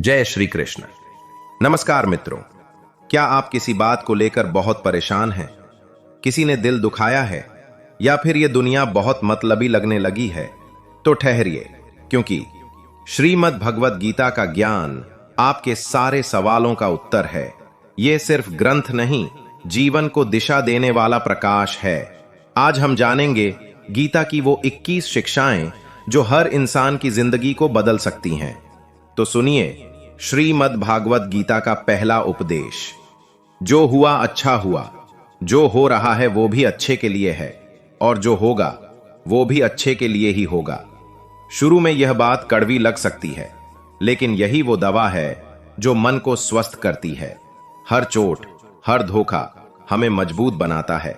जय श्री कृष्ण। नमस्कार मित्रों, क्या आप किसी बात को लेकर बहुत परेशान हैं? किसी ने दिल दुखाया है या फिर यह दुनिया बहुत मतलबी लगने लगी है? तो ठहरिए, क्योंकि श्रीमद् भगवत गीता का ज्ञान आपके सारे सवालों का उत्तर है। यह सिर्फ ग्रंथ नहीं, जीवन को दिशा देने वाला प्रकाश है। आज हम जानेंगे गीता की वो 21 शिक्षाएं जो हर इंसान की जिंदगी को बदल सकती हैं। तो सुनिए श्रीमद् भागवत गीता का पहला उपदेश। जो हुआ अच्छा हुआ, जो हो रहा है वो भी अच्छे के लिए है, और जो होगा वो भी अच्छे के लिए ही होगा। शुरू में यह बात कड़वी लग सकती है, लेकिन यही वो दवा है जो मन को स्वस्थ करती है। हर चोट, हर धोखा हमें मजबूत बनाता है।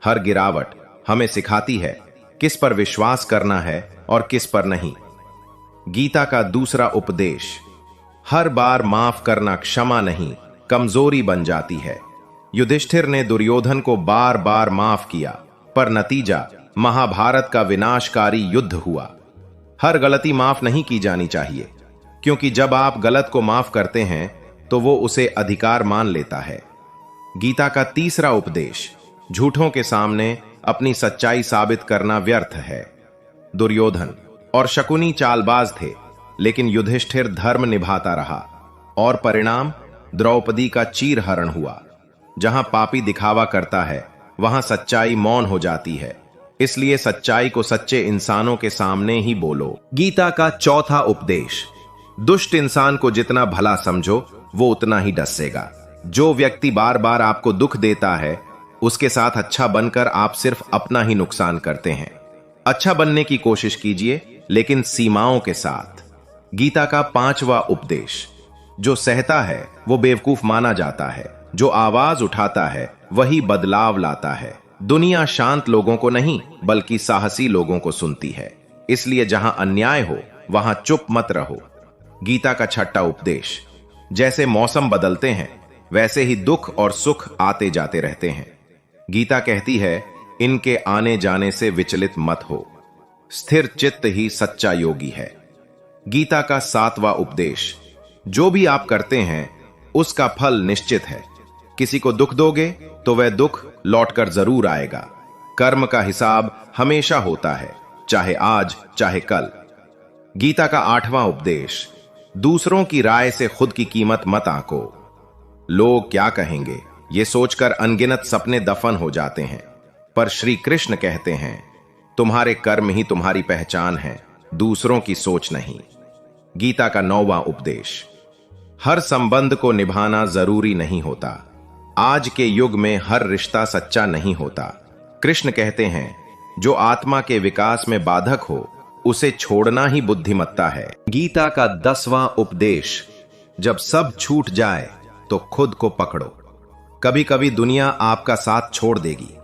हर गिरावट हमें सिखाती है किस पर विश्वास करना है और किस पर नहीं। गीता का दूसरा उपदेश, हर बार माफ करना क्षमा नहीं, कमजोरी बन जाती है। युधिष्ठिर ने दुर्योधन को बार बार माफ किया, पर नतीजा महाभारत का विनाशकारी युद्ध हुआ। हर गलती माफ नहीं की जानी चाहिए, क्योंकि जब आप गलत को माफ करते हैं तो वो उसे अधिकार मान लेता है। गीता का तीसरा उपदेश, झूठों के सामने अपनी सच्चाई साबित करना व्यर्थ है। दुर्योधन और शकुनी चालबाज थे, लेकिन युधिष्ठिर धर्म निभाता रहा, और परिणाम द्रौपदी का चीरहरण हुआ। जहां पापी दिखावा करता है वहां सच्चाई मौन हो जाती है। इसलिए सच्चाई को सच्चे इंसानों के सामने ही बोलो। गीता का चौथा उपदेश, दुष्ट इंसान को जितना भला समझो वो उतना ही डसेगा। जो व्यक्ति बार बार आपको दुख देता है, उसके साथ अच्छा बनकर आप सिर्फ अपना ही नुकसान करते हैं। अच्छा बनने की कोशिश कीजिए, लेकिन सीमाओं के साथ। गीता का पांचवा उपदेश, जो सहता है वो बेवकूफ माना जाता है, जो आवाज उठाता है वही बदलाव लाता है। दुनिया शांत लोगों को नहीं बल्कि साहसी लोगों को सुनती है। इसलिए जहां अन्याय हो वहां चुप मत रहो। गीता का छठा उपदेश, जैसे मौसम बदलते हैं वैसे ही दुख और सुख आते जाते रहते हैं। गीता कहती है, इनके आने जाने से विचलित मत हो। स्थिर चित्त ही सच्चा योगी है। गीता का सातवां उपदेश, जो भी आप करते हैं उसका फल निश्चित है। किसी को दुख दोगे तो वह दुख लौटकर जरूर आएगा। कर्म का हिसाब हमेशा होता है, चाहे आज चाहे कल। गीता का आठवां उपदेश, दूसरों की राय से खुद की कीमत मत आंको। लोग क्या कहेंगे ये सोचकर अनगिनत सपने दफन हो जाते हैं, पर श्री कृष्ण कहते हैं, तुम्हारे कर्म ही तुम्हारी पहचान है, दूसरों की सोच नहीं। गीता का नौवां उपदेश, हर संबंध को निभाना जरूरी नहीं होता। आज के युग में हर रिश्ता सच्चा नहीं होता। कृष्ण कहते हैं, जो आत्मा के विकास में बाधक हो उसे छोड़ना ही बुद्धिमत्ता है। गीता का 10वां उपदेश, जब सब छूट जाए तो खुद को पकड़ो। कभी कभी दुनिया आपका साथ छोड़ देगी,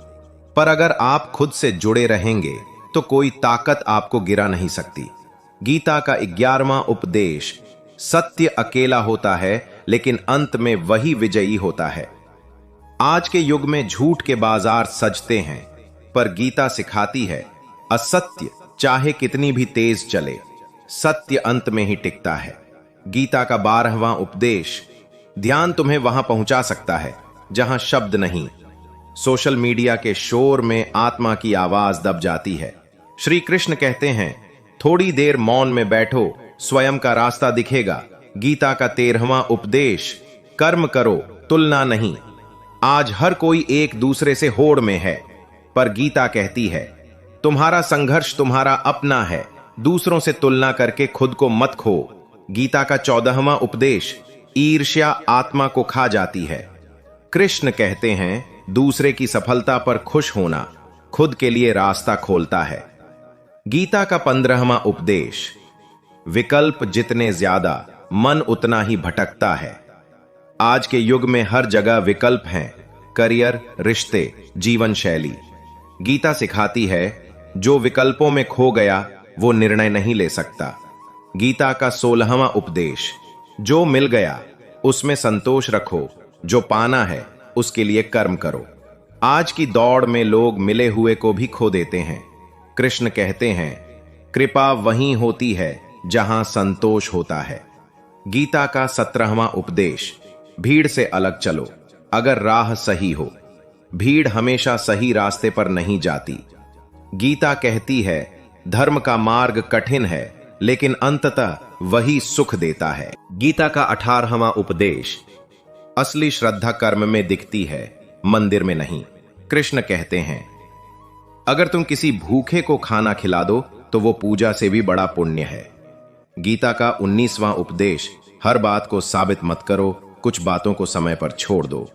पर अगर आप खुद से जुड़े रहेंगे तो कोई ताकत आपको गिरा नहीं सकती। गीता का 11वां उपदेश, सत्य अकेला होता है लेकिन अंत में वही विजयी होता है। आज के युग में झूठ के बाजार सजते हैं, पर गीता सिखाती है, असत्य चाहे कितनी भी तेज चले, सत्य अंत में ही टिकता है। गीता का 12वां उपदेश, ध्यान तुम्हें वहां पहुंचा सकता है जहां शब्द नहीं। सोशल मीडिया के शोर में आत्मा की आवाज दब जाती है। श्री कृष्ण कहते हैं, थोड़ी देर मौन में बैठो, स्वयं का रास्ता दिखेगा। गीता का 13वां उपदेश, कर्म करो, तुलना नहीं। आज हर कोई एक दूसरे से होड़ में है, पर गीता कहती है, तुम्हारा संघर्ष तुम्हारा अपना है, दूसरों से तुलना करके खुद को मत खो। गीता का 14वां उपदेश, ईर्ष्या आत्मा को खा जाती है। कृष्ण कहते हैं, दूसरे की सफलता पर खुश होना खुद के लिए रास्ता खोलता है। गीता का 15वां उपदेश, विकल्प जितने ज्यादा मन उतना ही भटकता है। आज के युग में हर जगह विकल्प हैं, करियर, रिश्ते, जीवन शैली। गीता सिखाती है, जो विकल्पों में खो गया वो निर्णय नहीं ले सकता। गीता का 16वां उपदेश, जो मिल गया उसमें संतोष रखो, जो पाना है उसके लिए कर्म करो। आज की दौड़ में लोग मिले हुए को भी खो देते हैं। कृष्ण कहते हैं, कृपा वहीं होती है जहां संतोष होता है। गीता का 17वां उपदेश। भीड़ से अलग चलो अगर राह सही हो। भीड़ हमेशा सही रास्ते पर नहीं जाती। गीता कहती है, धर्म का मार्ग कठिन है लेकिन अंततः वही सुख देता है। गीता का 18वां उपदेश। असली श्रद्धा कर्म में दिखती है, मंदिर में नहीं। कृष्ण कहते हैं, अगर तुम किसी भूखे को खाना खिला दो तो वो पूजा से भी बड़ा पुण्य है। गीता का 19वां उपदेश। हर बात को साबित मत करो, कुछ बातों को समय पर छोड़ दो।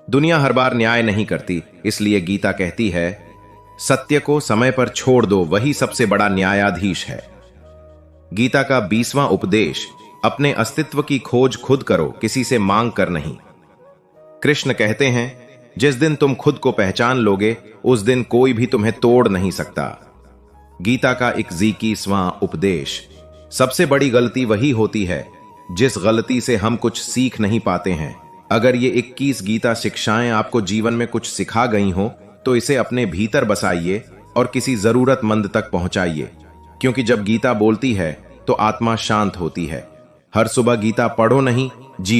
दुनिया हर बार न्याय नहीं करती, इसलिए गीता कहती है, सत्य को समय पर छोड़ दो, वही सबसे बड़ा न्यायाधीश है। गीता का 20वां उपदेश। अपने अस्तित्व की खोज खुद करो, किसी से मांग कर नहीं। कृष्ण कहते हैं, जिस दिन तुम खुद को पहचान लोगे उस दिन कोई भी तुम्हें तोड़ नहीं सकता। गीता का 21वां उपदेश। सबसे बड़ी गलती वही होती है जिस गलती से हम कुछ सीख नहीं पाते हैं। अगर ये 21 गीता शिक्षाएं आपको जीवन में कुछ सिखा गई हो तो इसे अपने भीतर बसाइए और किसी जरूरतमंद तक पहुंचाइए, क्योंकि जब गीता बोलती है तो आत्मा शांत होती है। हर सुबह गीता पढ़ो नहीं, जी